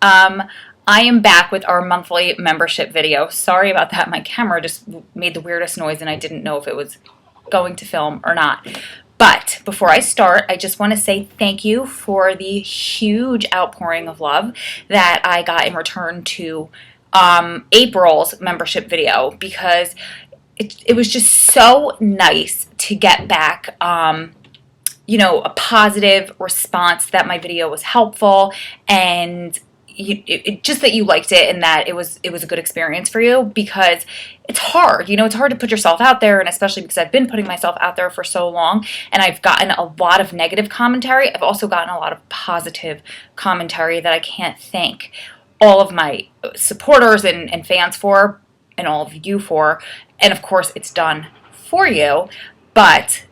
I am back with our monthly membership video. Sorry about that. My camera just made the weirdest noise and I didn't know if it was going to film or not. But before I start, I just want to say thank you for the huge outpouring of love that I got in return to April's membership video, because it was just so nice to get back a positive response that my video was helpful, and just that you liked it and that it was a good experience for you, because it's hard. It's hard to put yourself out there, and especially because I've been putting myself out there for so long, and I've gotten a lot of negative commentary. I've also gotten a lot of positive commentary that I can't thank all of my supporters and fans for, and all of you for, and of course it's done for you. But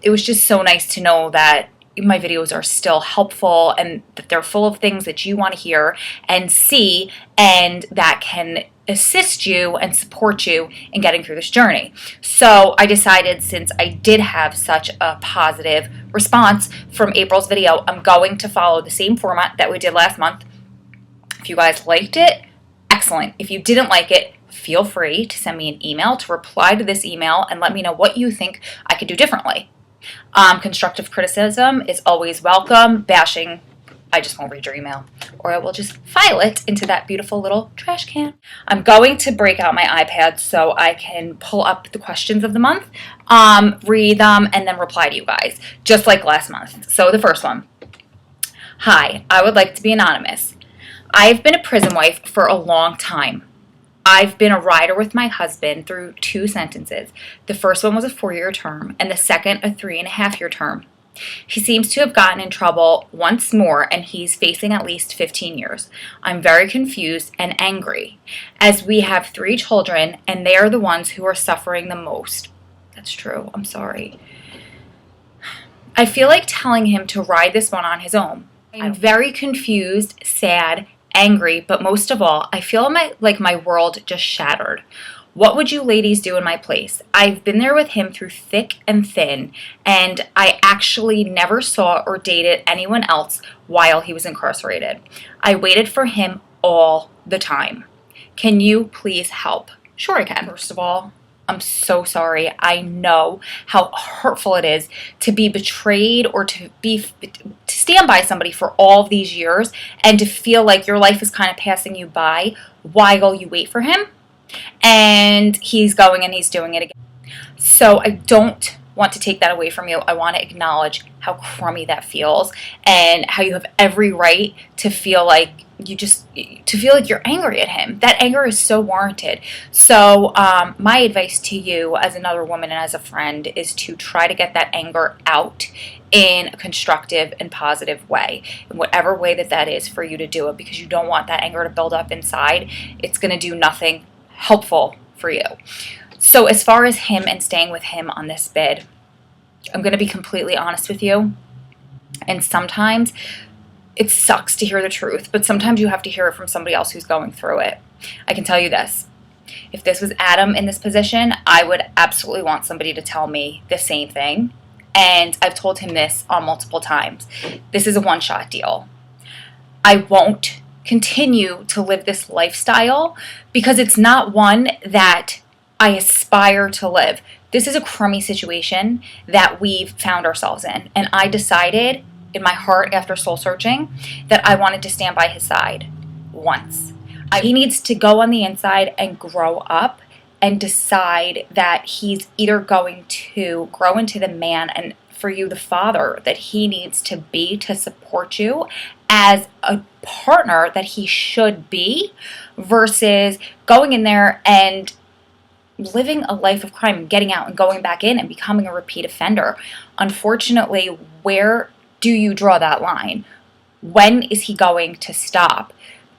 it was just so nice to know that my videos are still helpful and that they're full of things that you want to hear and see, and that can assist you and support you in getting through this journey. So I decided, since I did have such a positive response from April's video, I'm going to follow the same format that we did last month. If you guys liked it, excellent. If you didn't like it, feel free to send me an email to reply to this email and let me know what you think I could do differently. Constructive criticism is always welcome. Bashing, I just won't read your email, or I will just file it into that beautiful little trash can. I'm going to break out my iPad so I can pull up the questions of the month, read them, and then reply to you guys, just like last month. So the first one. Hi, I would like to be anonymous. I've been a prison wife for a long time. I've been a rider with my husband through 2 sentences. The first one was a 4-year term, and the second a 3.5-year term. He seems to have gotten in trouble once more, and he's facing at least 15 years. I'm very confused and angry, as we have 3 children, and they are the ones who are suffering the most. That's true. I'm sorry. I feel like telling him to ride this one on his own. I'm very confused, sad, angry, but most of all, I feel like my world just shattered. What would you ladies do in my place? I've been there with him through thick and thin, and I actually never saw or dated anyone else while he was incarcerated. I waited for him all the time. Can you please help? Sure I can. First of all, I'm so sorry. I know how hurtful it is to be betrayed, or to stand by somebody for all of these years and to feel like your life is kind of passing you by while you wait for him, and he's going and he's doing it again. So I don't want to take that away from you. I want to acknowledge how crummy that feels, and how you have every right to feel like you're angry at him. That anger is so warranted. So my advice to you as another woman and as a friend is to try to get that anger out in a constructive and positive way, in whatever way that is for you to do it, because you don't want that anger to build up inside. It's going to do nothing helpful for you. So as far as him and staying with him on this bid, I'm going to be completely honest with you, and sometimes it sucks to hear the truth, but sometimes you have to hear it from somebody else who's going through it. I can tell you this. If this was Adam in this position, I would absolutely want somebody to tell me the same thing. And I've told him this on multiple times. This is a one-shot deal. I won't continue to live this lifestyle because it's not one that I aspire to live. This is a crummy situation that we've found ourselves in. And I decided in my heart, after soul searching, that I wanted to stand by his side once. He needs to go on the inside and grow up and decide that he's either going to grow into the man, and for you, the father that he needs to be to support you as a partner that he should be, versus going in there and living a life of crime and getting out and going back in and becoming a repeat offender. Unfortunately, where do you draw that line? When is he going to stop?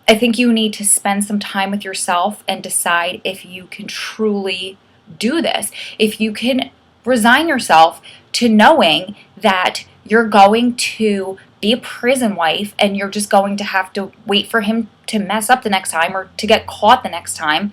I think you need to spend some time with yourself and decide if you can truly do this. If you can resign yourself to knowing that you're going to be a prison wife and you're just going to have to wait for him to mess up the next time or to get caught the next time,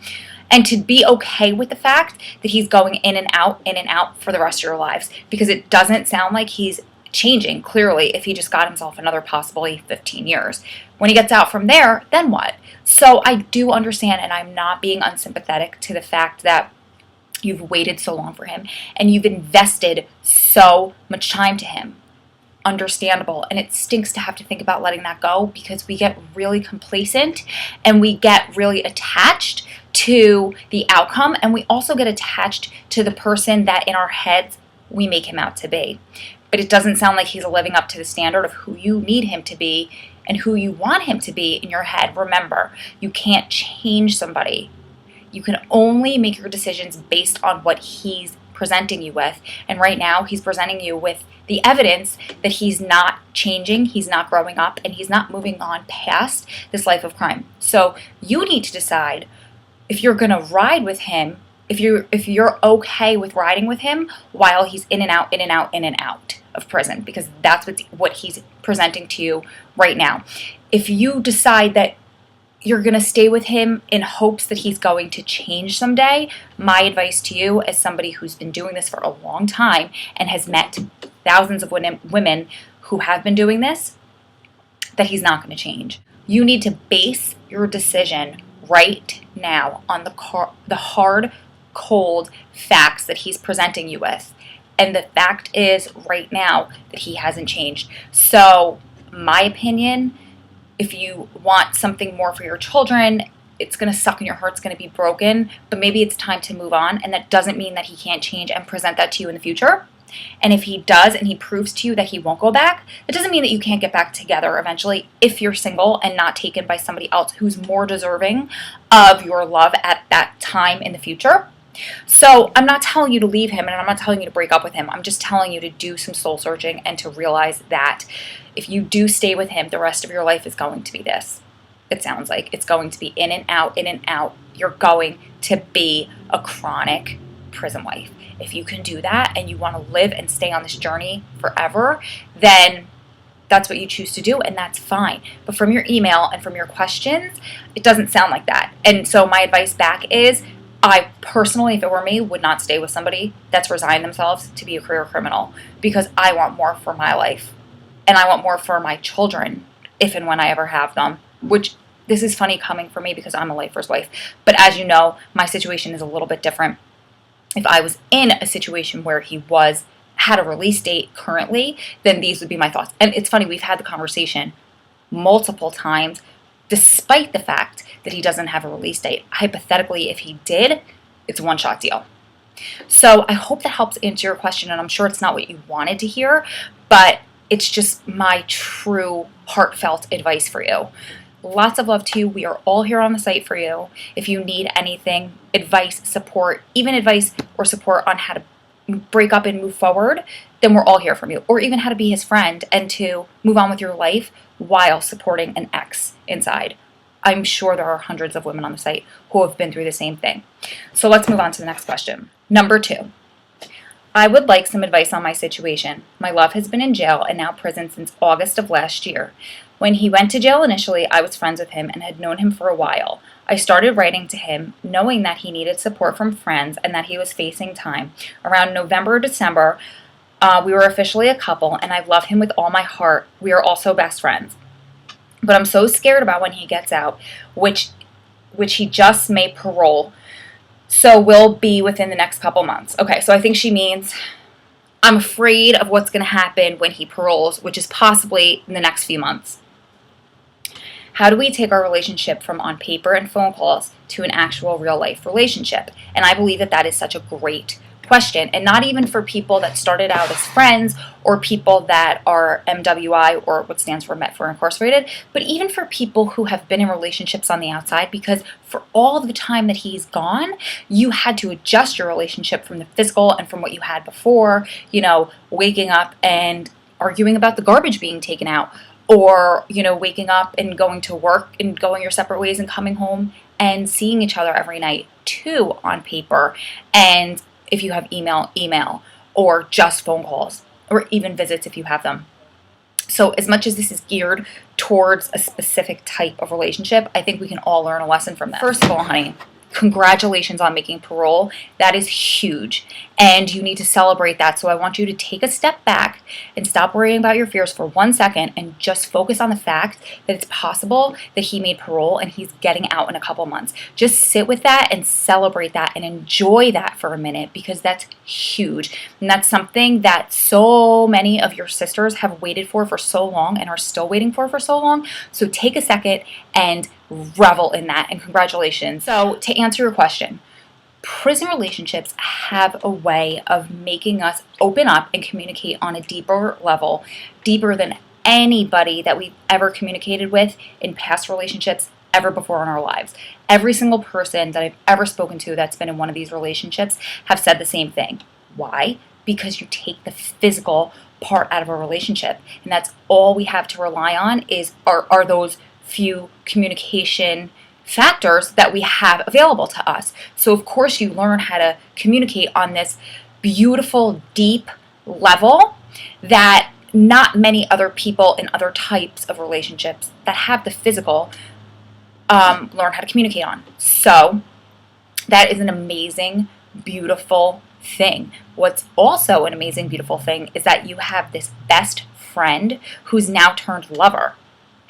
and to be okay with the fact that he's going in and out for the rest of your lives, because it doesn't sound like he's changing, clearly, if he just got himself another possibly 15 years. When he gets out from there, then what? So I do understand, and I'm not being unsympathetic to the fact that you've waited so long for him and you've invested so much time to him. Understandable. And it stinks to have to think about letting that go, because we get really complacent and we get really attached to the outcome, and we also get attached to the person that in our heads we make him out to be. But it doesn't sound like he's living up to the standard of who you need him to be and who you want him to be in your head. Remember, you can't change somebody. You can only make your decisions based on what he's presenting you with. And right now, he's presenting you with the evidence that he's not changing, he's not growing up, and he's not moving on past this life of crime. So you need to decide if you're going to ride with him, if you're okay with riding with him while he's in and out, in and out, in and out of prison, because that's what he's presenting to you right now. If you decide that you're going to stay with him in hopes that he's going to change someday, my advice to you, as somebody who's been doing this for a long time and has met thousands of women who have been doing this, that he's not going to change. You need to base your decision right now on the hard, cold facts that he's presenting you with. And the fact is right now that he hasn't changed. So, my opinion, if you want something more for your children, it's going to suck and your heart's going to be broken, but maybe it's time to move on. And that doesn't mean that he can't change and present that to you in the future. And if he does and he proves to you that he won't go back, it doesn't mean that you can't get back together eventually if you're single and not taken by somebody else who's more deserving of your love at that time in the future. So I'm not telling you to leave him, and I'm not telling you to break up with him. I'm just telling you to do some soul searching and to realize that if you do stay with him, the rest of your life is going to be this. It sounds like it's going to be in and out, in and out. You're going to be a chronic prison wife. If you can do that and you want to live and stay on this journey forever, then that's what you choose to do, and that's fine. But from your email and from your questions, it doesn't sound like that. And so my advice back is, I personally, if it were me, would not stay with somebody that's resigned themselves to be a career criminal, because I want more for my life and I want more for my children if and when I ever have them, which this is funny coming from me because I'm a lifer's wife. But as you know, my situation is a little bit different. If I was in a situation where he had a release date currently, then these would be my thoughts. And it's funny, we've had the conversation multiple times, despite the fact that he doesn't have a release date. Hypothetically, if he did, it's a one-shot deal. So I hope that helps answer your question, and I'm sure it's not what you wanted to hear, but it's just my true heartfelt advice for you. Lots of love to you. We are all here on the site for you. If you need anything, advice, support, even advice or support on how to break up and move forward, then we're all here for you. Or even how to be his friend and to move on with your life while supporting an ex inside. I'm sure there are hundreds of women on the site who have been through the same thing. So let's move on to the next question. Number 2. I would like some advice on my situation. My love has been in jail and now prison since August of last year. When he went to jail initially, I was friends with him and had known him for a while. I started writing to him, knowing that he needed support from friends and that he was facing time. Around November or December, we were officially a couple, and I love him with all my heart. We are also best friends. But I'm so scared about when he gets out, which he just may parole. So will be within the next couple months. Okay, so I think she means I'm afraid of what's going to happen when he paroles, which is possibly in the next few months. How do we take our relationship from on paper and phone calls to an actual real life relationship? And I believe that is such a great question, and not even for people that started out as friends or people that are MWI, or what stands for Met for Incarcerated, but even for people who have been in relationships on the outside, because for all the time that he's gone, you had to adjust your relationship from the physical and from what you had before, waking up and arguing about the garbage being taken out, or, waking up and going to work and going your separate ways and coming home and seeing each other every night, too, on paper. And if you have email, or just phone calls, or even visits if you have them. So as much as this is geared towards a specific type of relationship, I think we can all learn a lesson from that. First of all, honey, congratulations on making parole. That is huge. and you need to celebrate that. So I want you to take a step back and stop worrying about your fears for 1 second and just focus on the fact that it's possible that he made parole and he's getting out in a couple months. Just sit with that and celebrate that and enjoy that for a minute, because that's huge. And that's something that so many of your sisters have waited for so long and are still waiting for so long. So take a second and revel in that, and congratulations. So to answer your question, prison relationships have a way of making us open up and communicate on a deeper level, deeper than anybody that we've ever communicated with in past relationships ever before in our lives. Every single person that I've ever spoken to that's been in one of these relationships have said the same thing. Why? Because you take the physical part out of a relationship, and that's all we have to rely on are those few communication factors that we have available to us. So of course you learn how to communicate on this beautiful, deep level that not many other people in other types of relationships that have the physical learn how to communicate on. So that is an amazing, beautiful thing. What's also an amazing, beautiful thing is that you have this best friend who's now turned lover.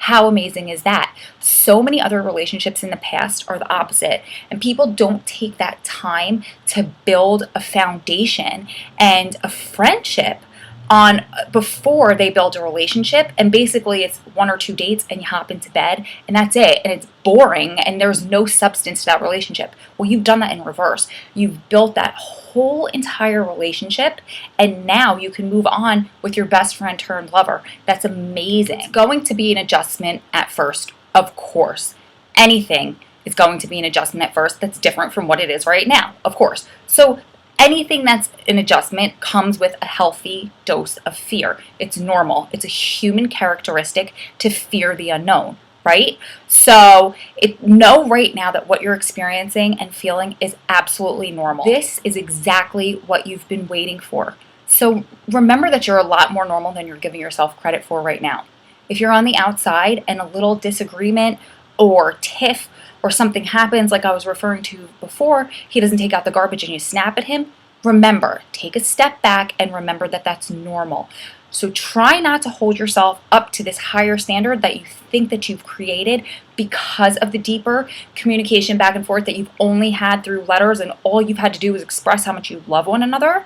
How amazing is that? So many other relationships in the past are the opposite, and people don't take that time to build a foundation and a friendship on before they build a relationship. And basically it's 1 or 2 dates and you hop into bed and that's it, and it's boring and there's no substance to that relationship. Well, you've done that in reverse. You've built that whole entire relationship, and now you can move on with your best friend turned lover. That's amazing. It's going to be an adjustment at first, of course. Anything is going to be an adjustment at first that's different from what it is right now, of course. So anything that's an adjustment comes with a healthy dose of fear. It's normal. It's a human characteristic to fear the unknown, right? So know right now that what you're experiencing and feeling is absolutely normal. This is exactly what you've been waiting for. So remember that you're a lot more normal than you're giving yourself credit for right now. If you're on the outside and a little disagreement or tiff or something happens, like I was referring to before, he doesn't take out the garbage and you snap at him, remember, take a step back and remember that that's normal. So try not to hold yourself up to this higher standard that you think that you've created because of the deeper communication back and forth that you've only had through letters, and all you've had to do is express how much you love one another.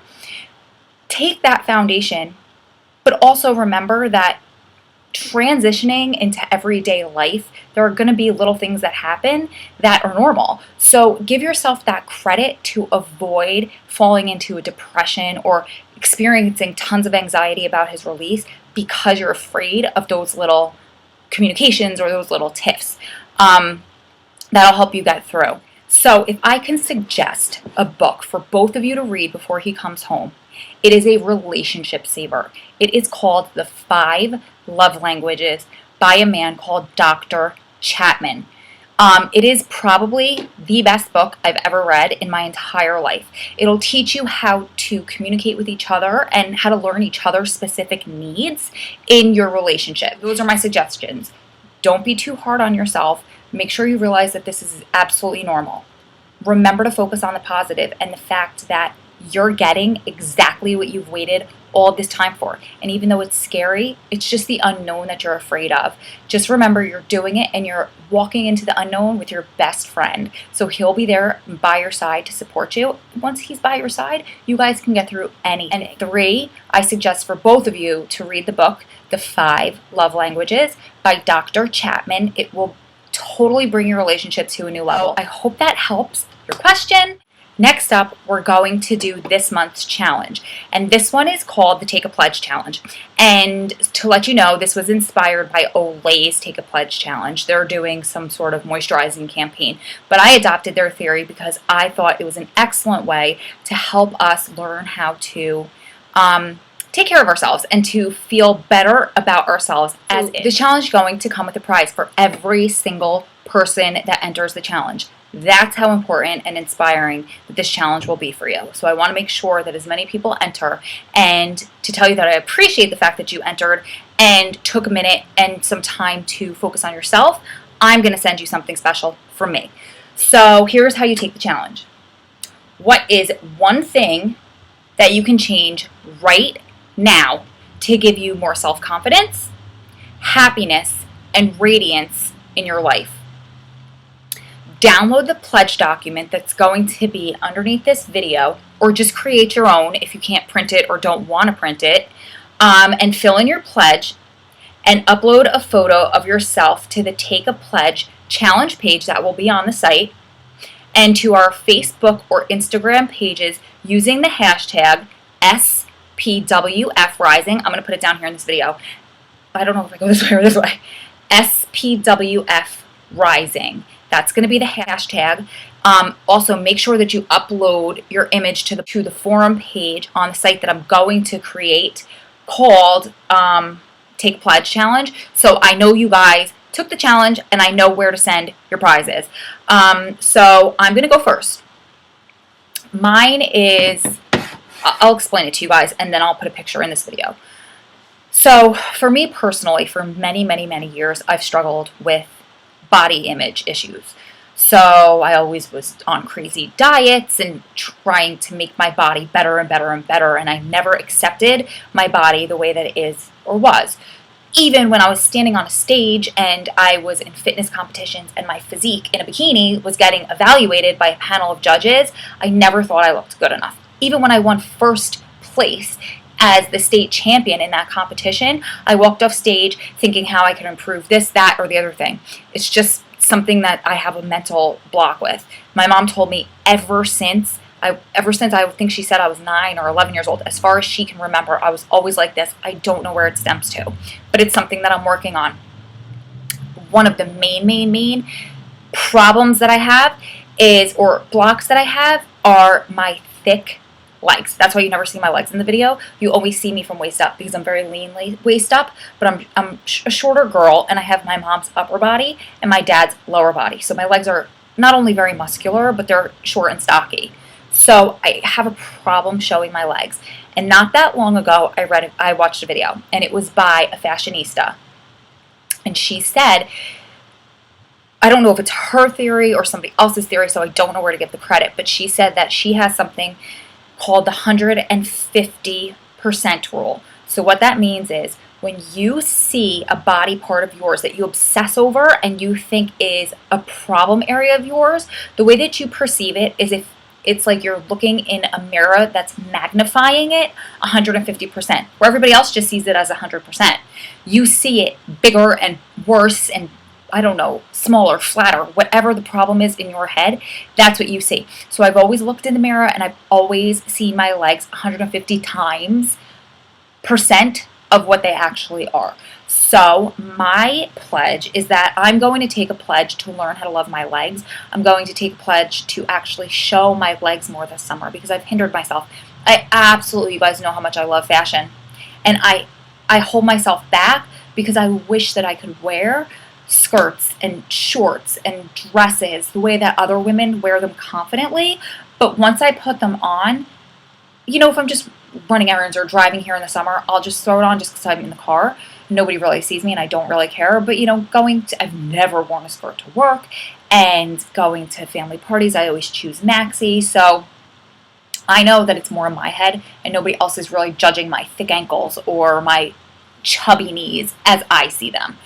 Take that foundation, but also remember that transitioning into everyday life, there are going to be little things that happen that are normal. So give yourself that credit to avoid falling into a depression or experiencing tons of anxiety about his release because you're afraid of those little communications or those little tiffs. That'll help you get through. So if I can suggest a book for both of you to read before he comes home, it is a relationship saver. It is called The 5 Love Languages by a man called Dr. Chapman. It is probably the best book I've ever read in my entire life. It'll teach you how to communicate with each other and how to learn each other's specific needs in your relationship. Those are my suggestions. Don't be too hard on yourself. Make sure you realize that this is absolutely normal. Remember to focus on the positive and the fact that you're getting exactly what you've waited all this time for. And even though it's scary, it's just the unknown that you're afraid of. Just remember you're doing it and you're walking into the unknown with your best friend. So he'll be there by your side to support you. Once he's by your side, you guys can get through anything. And 3, I suggest for both of you to read the book, The 5 Love Languages by Dr. Chapman. It will totally bring your relationship to a new level. I hope that helps your question. Next up, we're going to do this month's challenge, and this one is called the Take a Pledge Challenge. And to let you know, this was inspired by Olay's Take a Pledge Challenge. They're doing some sort of moisturizing campaign, but I adopted their theory because I thought it was an excellent way to help us learn how to take care of ourselves and to feel better about ourselves. As the challenge is going to come with a prize for every single person that enters the challenge. That's how important and inspiring that this challenge will be for you. So I want to make sure that as many people enter, and to tell you that I appreciate the fact that you entered and took a minute and some time to focus on yourself. I'm going to send you something special from me. So here's how you take the challenge. What is one thing that you can change right now to give you more self-confidence, happiness, and radiance in your life. Download the pledge document that's going to be underneath this video, or just create your own if you can't print it or don't want to print it, and fill in your pledge and upload a photo of yourself to the Take a Pledge challenge page that will be on the site, and to our Facebook or Instagram pages using the hashtag SPWFrising. I'm going to put it down here in this video. I don't know if I go this way or this way. SPWFrising. That's going to be the hashtag. Also, make sure that you upload your image to the forum page on the site that I'm going to create called Take Pledge Challenge. So I know you guys took the challenge and I know where to send your prizes. So I'm going to go first. Mine is, I'll explain it to you guys and then I'll put a picture in this video. So for me personally, for many, many, many years, I've struggled with body image issues. So I always was on crazy diets and trying to make my body better and better and better, and I never accepted my body the way that it is or was. Even when I was standing on a stage and I was in fitness competitions and my physique in a bikini was getting evaluated by a panel of judges, I never thought I looked good enough. Even when I won first place as the state champion in that competition, I walked off stage thinking how I could improve this, that, or the other thing. It's just something that I have a mental block with. My mom told me ever since I think she said I was 9 or 11 years old, as far as she can remember, I was always like this. I don't know where it stems to, but it's something that I'm working on. One of the main problems that I have is, or blocks that I have, are my thick legs. That's why you never see my legs in the video. You always see me from waist up because I'm very lean waist up, but I'm a shorter girl and I have my mom's upper body and my dad's lower body. So my legs are not only very muscular, but they're short and stocky. So I have a problem showing my legs. And not that long ago, I watched a video, and it was by a fashionista. And she said, I don't know if it's her theory or somebody else's theory, so I don't know where to give the credit, but she said that she has something called the 150% rule. So what that means is when you see a body part of yours that you obsess over and you think is a problem area of yours, the way that you perceive it is if it's like you're looking in a mirror that's magnifying it 150%, where everybody else just sees it as 100%. You see it bigger and worse and, I don't know, smaller, flatter, whatever the problem is in your head, that's what you see. So I've always looked in the mirror and I've always seen my legs 150 times % of what they actually are. So my pledge is that I'm going to take a pledge to learn how to love my legs. I'm going to take a pledge to actually show my legs more this summer because I've hindered myself. I absolutely, you guys know how much I love fashion. And I hold myself back because I wish that I could wear skirts and shorts and dresses the way that other women wear them confidently. But once I put them on, you know, if I'm just running errands or driving here in the summer, I'll just throw it on just because I'm in the car. Nobody really sees me and I don't really care. But, you know, I've never worn a skirt to work, and going to family parties, I always choose maxi. So I know that it's more in my head and nobody else is really judging my thick ankles or my chubby knees as I see them.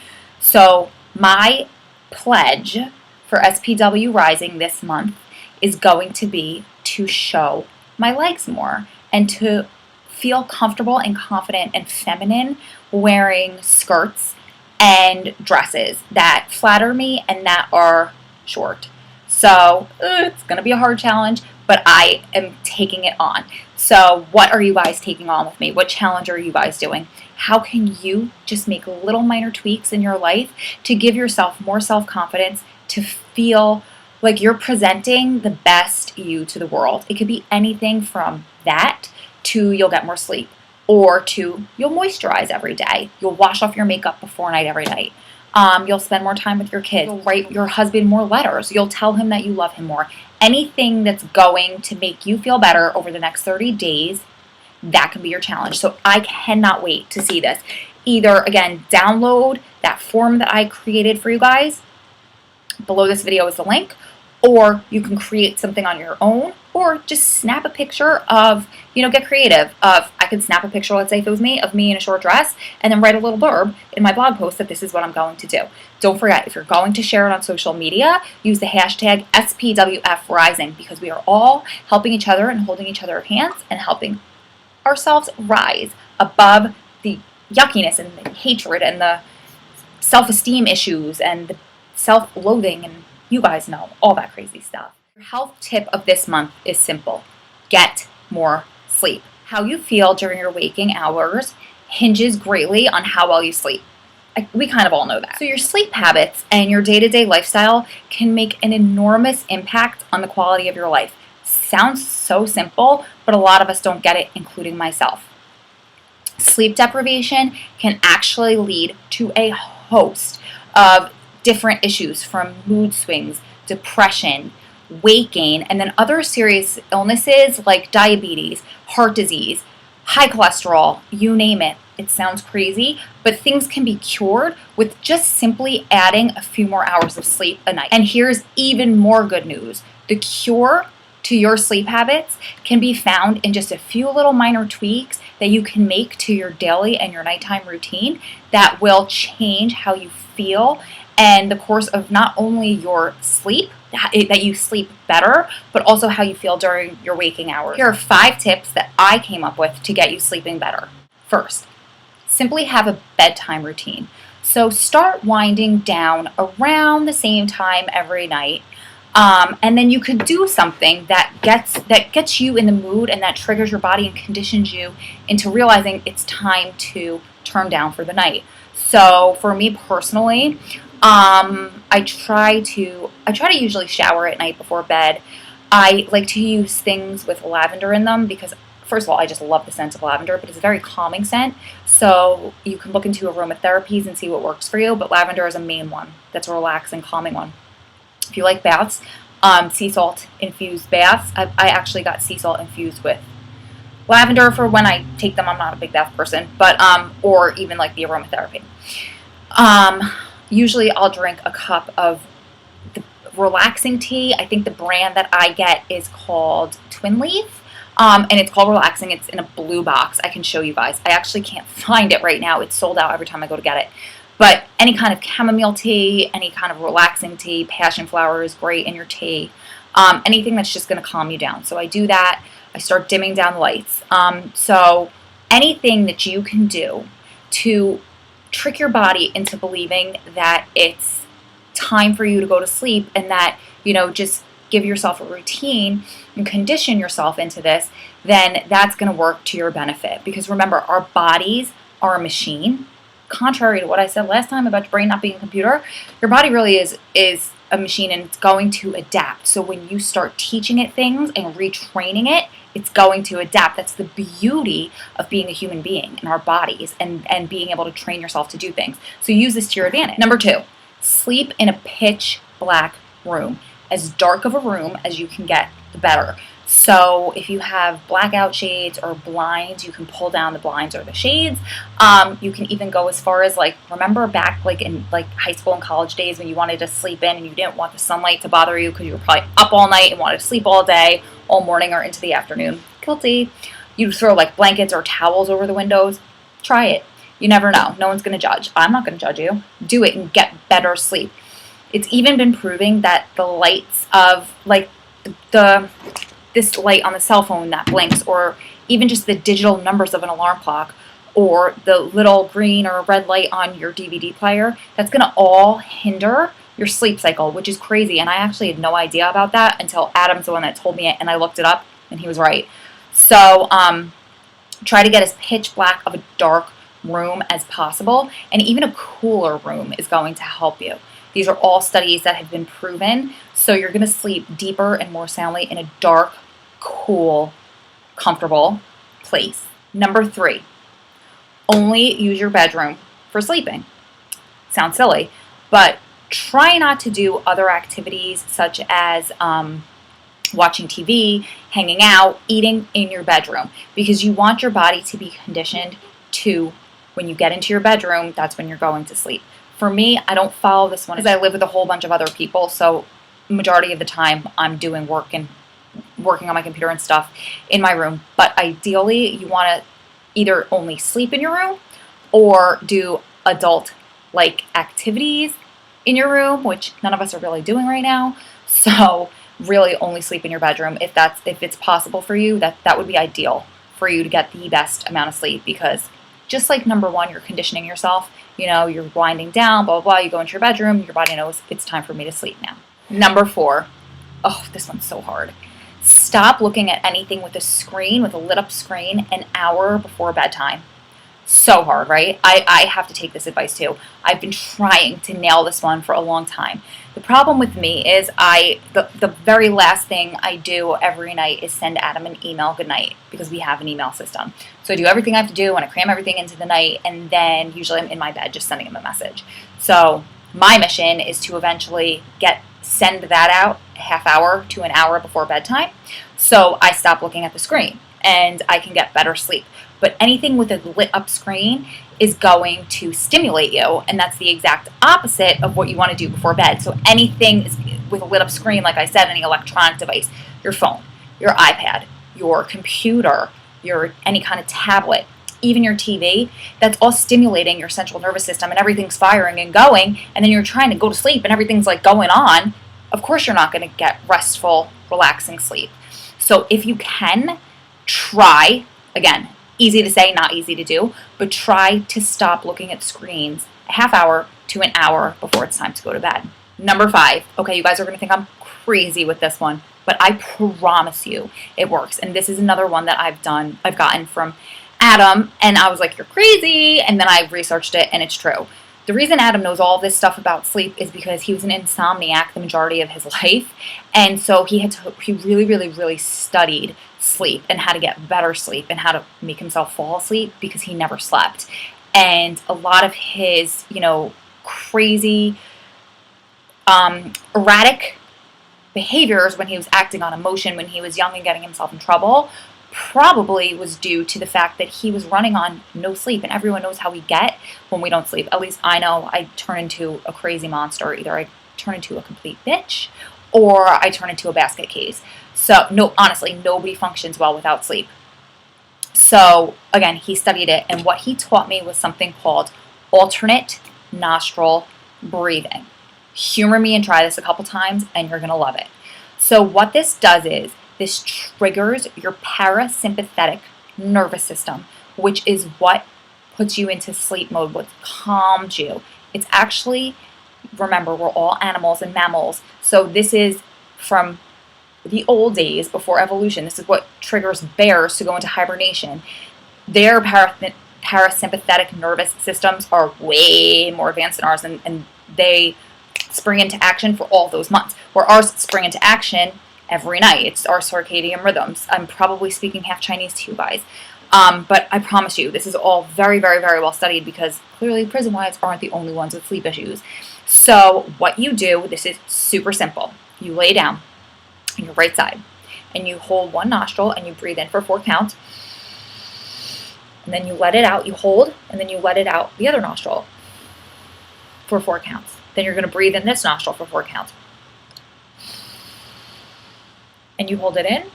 So my pledge for SPW Rising this month is going to be to show my legs more and to feel comfortable and confident and feminine wearing skirts and dresses that flatter me and that are short. So it's going to be a hard challenge, but I am taking it on. So what are you guys taking on with me? What challenge are you guys doing? How can you just make little minor tweaks in your life to give yourself more self-confidence, to feel like you're presenting the best you to the world? It could be anything from that to you'll get more sleep, or to you'll moisturize every day. You'll wash off your makeup before night every night. You'll spend more time with your kids. You'll write your husband more letters. You'll tell him that you love him more. Anything that's going to make you feel better over the next 30 days, that can be your challenge. So I cannot wait to see this. Either, again, download that form that I created for you guys. Below this video is the link. Or you can create something on your own, or just snap a picture of, get creative. I could snap a picture, let's say if it was me, of me in a short dress, and then write a little blurb in my blog post that this is what I'm going to do. Don't forget, if you're going to share it on social media, use the hashtag SPWFRising, because we are all helping each other and holding each other's hands and helping ourselves rise above the yuckiness and the hatred and the self-esteem issues and the self-loathing, and you guys know all that crazy stuff. Your health tip of this month is simple. Get more sleep. How you feel during your waking hours hinges greatly on how well you sleep. We kind of all know that. So your sleep habits and your day-to-day lifestyle can make an enormous impact on the quality of your life. Sounds so simple, but a lot of us don't get it, including myself. Sleep deprivation can actually lead to a host of different issues, from mood swings, depression, weight gain, and then other serious illnesses like diabetes, heart disease, high cholesterol, you name it. It sounds crazy, but things can be cured with just simply adding a few more hours of sleep a night. And here's even more good news. The cure to your sleep habits can be found in just a few little minor tweaks that you can make to your daily and your nighttime routine that will change how you feel and the course of not only your sleep, that you sleep better, but also how you feel during your waking hours. Here are 5 tips that I came up with to get you sleeping better. First, simply have a bedtime routine. So start winding down around the same time every night. And then you could do something that gets you in the mood and that triggers your body and conditions you into realizing it's time to turn down for the night. So for me personally, I try to usually shower at night before bed. I like to use things with lavender in them because, first of all, I just love the scent of lavender, but it's a very calming scent. So you can look into aromatherapies and see what works for you, but lavender is a main one. That's a relaxing, calming one. If you like baths, sea salt infused baths. I actually got sea salt infused with lavender for when I take them. I'm not a big bath person, but or even like the aromatherapy. Usually I'll drink a cup of the relaxing tea. I think the brand that I get is called Twin Leaf. And it's called Relaxing. It's in a blue box. I can show you guys. I actually can't find it right now. It's sold out every time I go to get it. But any kind of chamomile tea, any kind of relaxing tea, passion flower is great in your tea. Anything that's just going to calm you down. So I do that. I start dimming down the lights. So anything that you can do to trick your body into believing that it's time for you to go to sleep and that, just give yourself a routine and condition yourself into this, then that's going to work to your benefit. Because remember, our bodies are a machine. Contrary to what I said last time about your brain not being a computer, your body really is a machine, and it's going to adapt. So when you start teaching it things and retraining it, it's going to adapt. That's the beauty of being a human being in our bodies and being able to train yourself to do things. So use this to your advantage. Number 2, sleep in a pitch black room. As dark of a room as you can get, the better. So if you have blackout shades or blinds, you can pull down the blinds or the shades. You can even go as far as remember back in high school and college days when you wanted to sleep in and you didn't want the sunlight to bother you because you were probably up all night and wanted to sleep all day, all morning or into the afternoon. Guilty. You throw blankets or towels over the windows. Try it. You never know. No one's going to judge. I'm not going to judge you. Do it and get better sleep. It's even been proving that the lights of this light on the cell phone that blinks, or even just the digital numbers of an alarm clock, or the little green or red light on your DVD player, that's going to all hinder your sleep cycle, which is crazy. And I actually had no idea about that until Adam's the one that told me it, and I looked it up, and he was right. So try to get as pitch black of a dark room as possible, and even a cooler room is going to help you. These are all studies that have been proven. So you're going to sleep deeper and more soundly in a dark, cool, comfortable place. Number 3, only use your bedroom for sleeping. Sounds silly, but try not to do other activities such as watching TV, hanging out, eating in your bedroom, because you want your body to be conditioned to, when you get into your bedroom, that's when you're going to sleep. For me, I don't follow this one because I live with a whole bunch of other people, so majority of the time I'm doing work and working on my computer and stuff in my room. But ideally, you want to either only sleep in your room or do adult like activities in your room, which none of us are really doing right now. So really only sleep in your bedroom if it's possible for you. That would be ideal for you to get the best amount of sleep, because just like number one, you're conditioning yourself. You know, you're winding down, blah, blah, blah. You go into your bedroom, your body knows it's time for me to sleep now. Number four, oh, this one's so hard. Stop looking at anything with a lit up screen an hour before bedtime. So hard, right? I have to take this advice too. I've been trying to nail this one for a long time. The problem with me is the very last thing I do every night is send Adam an email goodnight, because we have an email system. So I do everything I have to do and I cram everything into the night, and then usually I'm in my bed just sending him a message. So my mission is to eventually send that out a half hour to an hour before bedtime, so I stop looking at the screen and I can get better sleep. But anything with a lit up screen is going to stimulate you, and that's the exact opposite of what you want to do before bed. So anything with a lit up screen, like I said, any electronic device, your phone, your iPad, your computer, any kind of tablet, even your TV, that's all stimulating your central nervous system, and everything's firing and going, and then you're trying to go to sleep and everything's like going on. Of course you're not going to get restful, relaxing sleep. So if you can, try, again, easy to say, not easy to do, but try to stop looking at screens a half hour to an hour before it's time to go to bed. Number five, okay, you guys are going to think I'm crazy with this one, but I promise you it works. And this is another one that I've gotten from Adam, and I was like, you're crazy, and then I researched it, and it's true. The reason Adam knows all this stuff about sleep is because he was an insomniac the majority of his life, and so he really, really, really studied sleep and how to get better sleep and how to make himself fall asleep, because he never slept. And a lot of his, crazy, erratic behaviors when he was acting on emotion when he was young and getting himself in trouble probably was due to the fact that he was running on no sleep. And everyone knows how we get when we don't sleep. At least I know I turn into a crazy monster. Either I turn into a complete bitch or I turn into a basket case. So no, honestly, nobody functions well without sleep. So again, he studied it, and what he taught me was something called alternate nostril breathing. Humor me and try this a couple times and you're gonna love it. So what this does is this triggers your parasympathetic nervous system, which is what puts you into sleep mode, what calms you. It's actually, remember, we're all animals and mammals. So this is from the old days before evolution. This is what triggers bears to go into hibernation. Their parasympathetic nervous systems are way more advanced than ours, and they spring into action for all those months, where ours spring into action every night. It's our circadian rhythms. I'm probably speaking half Chinese to you guys. But I promise you, this is all very, very, very well studied, because clearly prison wives aren't the only ones with sleep issues. So what you do, this is super simple. You lay down on your right side and you hold one nostril and you breathe in for 4 counts. And then you let it out, you hold, and then you let it out the other nostril for 4 counts. Then you're going to breathe in this nostril for 4 counts. And you hold it in,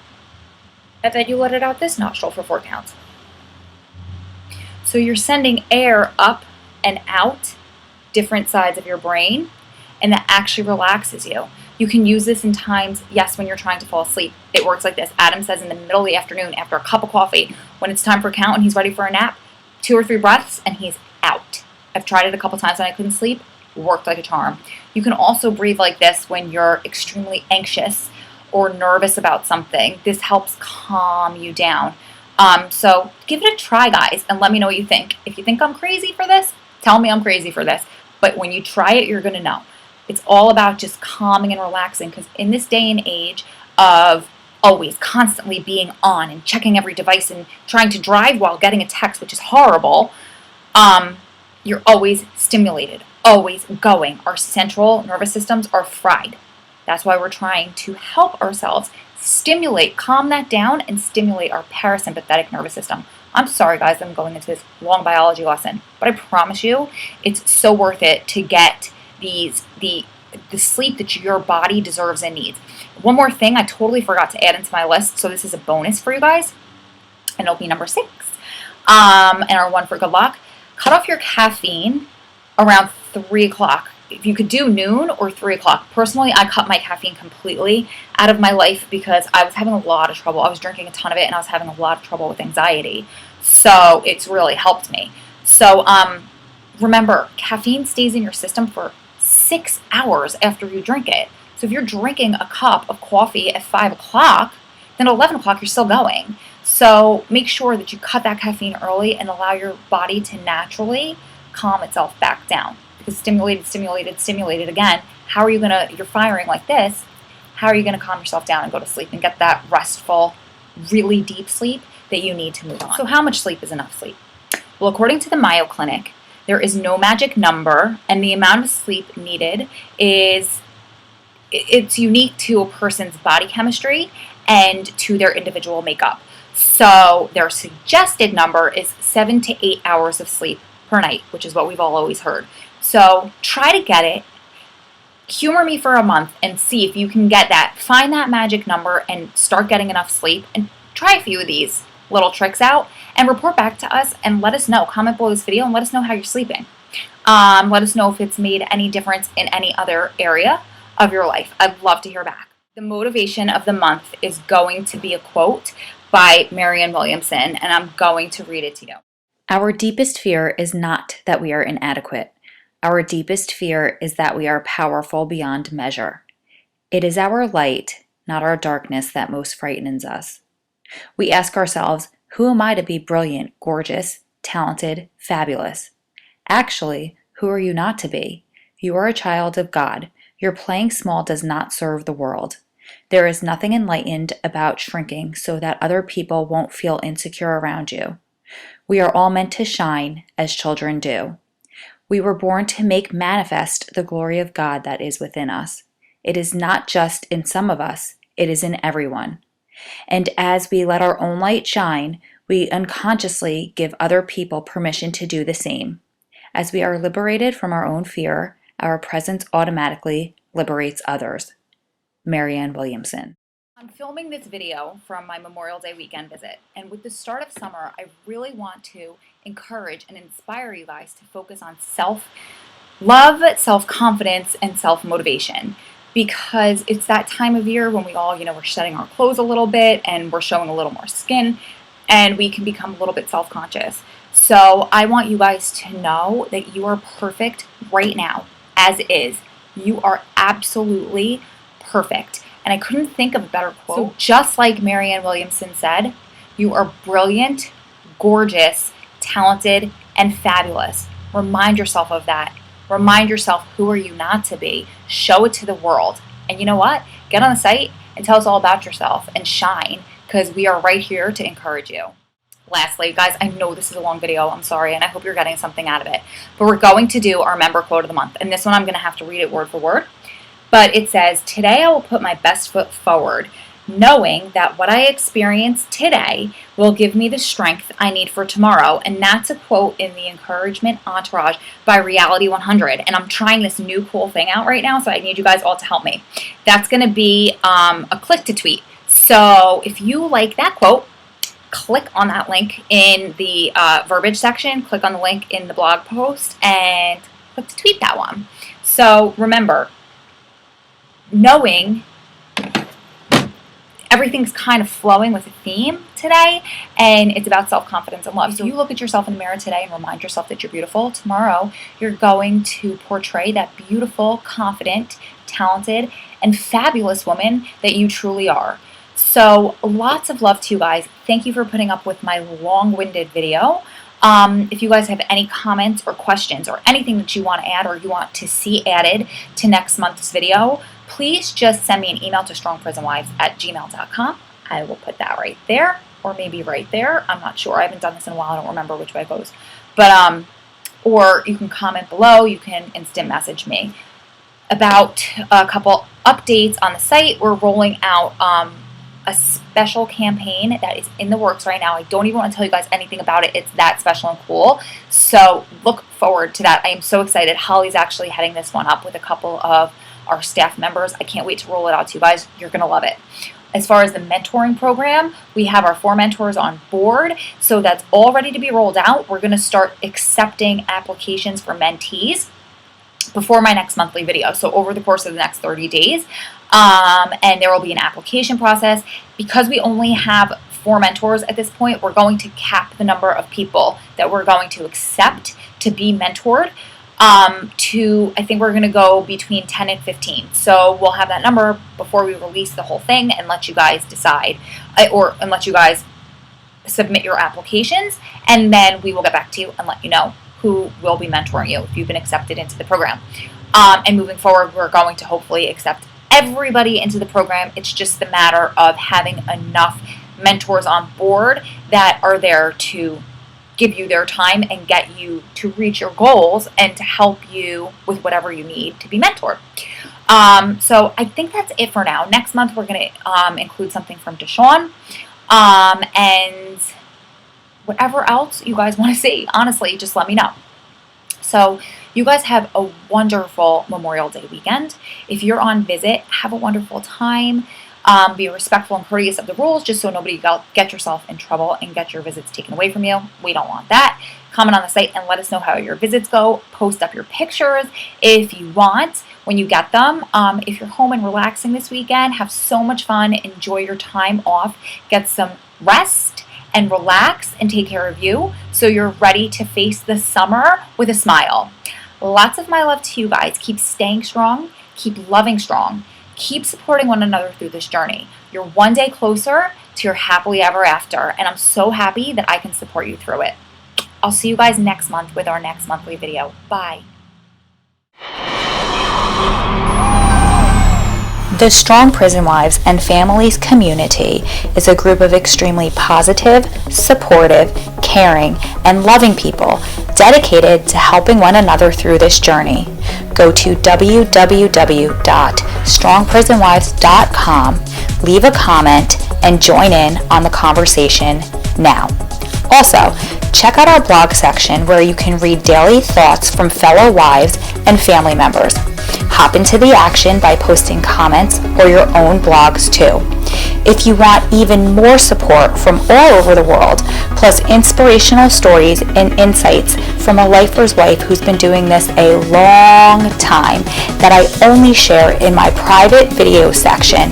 and then you let it out this nostril for 4 counts. So you're sending air up and out different sides of your brain, and that actually relaxes you. You can use this in times, yes, when you're trying to fall asleep. It works like this. Adam says in the middle of the afternoon, after a cup of coffee, when it's time for a count and he's ready for a nap, 2 or 3 breaths and he's out. I've tried it a couple times when I couldn't sleep. Worked like a charm. You can also breathe like this when you're extremely anxious or nervous about something. This helps calm you down. So give it a try, guys, and let me know what you think. If you think I'm crazy for this, tell me I'm crazy for this. But when you try it, you're going to know. It's all about just calming and relaxing, because in this day and age of always constantly being on and checking every device and trying to drive while getting a text, which is horrible, you're always stimulated, always going. Our central nervous systems are fried. That's why we're trying to help ourselves stimulate, calm that down, and stimulate our parasympathetic nervous system. I'm sorry, guys, I'm going into this long biology lesson, but I promise you it's so worth it to get the the sleep that your body deserves and needs. One more thing I totally forgot to add into my list, so this is a bonus for you guys, and it'll be number 6. And our one for good luck. Cut off your caffeine around 3 o'clock. If you could do noon or 3 o'clock. Personally, I cut my caffeine completely out of my life because I was having a lot of trouble. I was drinking a ton of it and I was having a lot of trouble with anxiety. So it's really helped me. So remember, caffeine stays in your system for 6 hours after you drink it. So if you're drinking a cup of coffee at 5 o'clock, then at 11 o'clock you're still going. So make sure that you cut that caffeine early and allow your body to naturally calm itself back down. Because stimulated again, how are you going to, you're firing like this, how are you going to calm yourself down and go to sleep and get that restful, really deep sleep that you need to move on? So how much sleep is enough sleep? Well, according to the Mayo Clinic, there is no magic number, and the amount of sleep needed it's unique to a person's body chemistry and to their individual makeup. So their suggested number is 7 to 8 hours of sleep per night, which is what we've all always heard. So try to get it. Humor me for a month and see if you can get that. Find that magic number and start getting enough sleep, and try a few of these little tricks out and report back to us and let us know. Comment below this video and let us know how you're sleeping. Let us know if it's made any difference in any other area of your life. I'd love to hear back. The motivation of the month is going to be a quote by Marianne Williamson, and I'm going to read it to you. Our deepest fear is not that we are inadequate. Our deepest fear is that we are powerful beyond measure. It is our light, not our darkness, that most frightens us. We ask ourselves, who am I to be brilliant, gorgeous, talented, fabulous? Actually, who are you not to be? You are a child of God. Your playing small does not serve the world. There is nothing enlightened about shrinking so that other people won't feel insecure around you. We are all meant to shine as children do. We were born to make manifest the glory of God that is within us. It is not just in some of us, it is in everyone. And as we let our own light shine, we unconsciously give other people permission to do the same. As we are liberated from our own fear, our presence automatically liberates others. Marianne Williamson. I'm filming this video from my Memorial Day weekend visit, and with the start of summer, I really want to encourage and inspire you guys to focus on self-love, self-confidence, and self-motivation, because it's that time of year when we all, we're shedding our clothes a little bit and we're showing a little more skin, and we can become a little bit self-conscious. So I want you guys to know that you are perfect right now, as is. You are absolutely perfect. And I couldn't think of a better quote. So just like Marianne Williamson said, you are brilliant, gorgeous, talented, and fabulous. Remind yourself of that. Remind yourself, who are you not to be? Show it to the world. And you know what? Get on the site and tell us all about yourself and shine, because we are right here to encourage you. Lastly, guys, I know this is a long video. I'm sorry, and I hope you're getting something out of it. But we're going to do our member quote of the month. And this one I'm going to have to read it word for word. But it says, today I will put my best foot forward, knowing that what I experience today will give me the strength I need for tomorrow. And that's a quote in the Encouragement Entourage by Reality 100. And I'm trying this new cool thing out right now, so I need you guys all to help me. That's going to be a click to tweet. So if you like that quote, click on that link in the verbiage section, click on the link in the blog post, and click to tweet that one. So remember, knowing everything's kind of flowing with a theme today, and it's about self-confidence and love. So you look at yourself in the mirror today and remind yourself that you're beautiful. Tomorrow, you're going to portray that beautiful, confident, talented, and fabulous woman that you truly are. So lots of love to you guys. Thank you for putting up with my long-winded video. If you guys have any comments or questions or anything that you want to add or you want to see added to next month's video, please just send me an email to strongprisonwives@gmail.com. I will put that right there, or maybe right there. I'm not sure. I haven't done this in a while. I don't remember which way it goes. But, or you can comment below. You can instant message me. About a couple updates on the site, we're rolling out a special campaign that is in the works right now. I don't even want to tell you guys anything about it. It's that special and cool. So look forward to that. I am so excited. Holly's actually heading this one up with a couple of our staff members. I can't wait to roll it out to you guys. You're going to love it. As far as the mentoring program, we have our 4 mentors on board, so that's all ready to be rolled out. We're going to start accepting applications for mentees before my next monthly video, so over the course of the next 30 days. And there will be an application process. Because we only have 4 mentors at this point, we're going to cap the number of people that we're going to accept to be mentored. I think we're going to go between 10 and 15. So we'll have that number before we release the whole thing and let you guys decide, and let you guys submit your applications, and then we will get back to you and let you know who will be mentoring you if you've been accepted into the program. And moving forward, we're going to hopefully accept everybody into the program. It's just the matter of having enough mentors on board that are there to give you their time and get you to reach your goals and to help you with whatever you need to be mentored. So I think that's it for now. Next month, we're going to include something from Deshawn. And whatever else you guys want to see, honestly, just let me know. So you guys have a wonderful Memorial Day weekend. If you're on visit, have a wonderful time. Be respectful and courteous of the rules, just so nobody get yourself in trouble and get your visits taken away from you. We don't want that. Comment on the site and let us know how your visits go. Post up your pictures if you want when you get them. If you're home and relaxing this weekend, have so much fun. Enjoy your time off. Get some rest and relax and take care of you so you're ready to face the summer with a smile. Lots of my love to you guys. Keep staying strong. Keep loving strong. Keep supporting one another through this journey. You're one day closer to your happily ever after, and I'm so happy that I can support you through it. I'll see you guys next month with our next monthly video. Bye. The Strong Prison Wives and Families community is a group of extremely positive, supportive, caring, and loving people dedicated to helping one another through this journey. Go to www.strongprisonwives.com, leave a comment, and join in on the conversation now. Also, check out our blog section where you can read daily thoughts from fellow wives and family members. Hop into the action by posting comments or your own blogs too. If you want even more support from all over the world, plus inspirational stories and insights from a lifer's wife who's been doing this a long time that I only share in my private video section,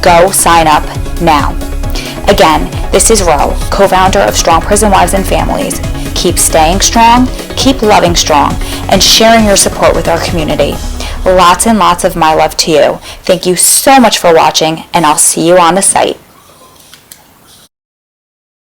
go sign up now. Again, this is Ro, co-founder of Strong Prison Wives and Families. Keep staying strong, keep loving strong, and sharing your support with our community. Lots and lots of my love to you. Thank you so much for watching, and I'll see you on the site.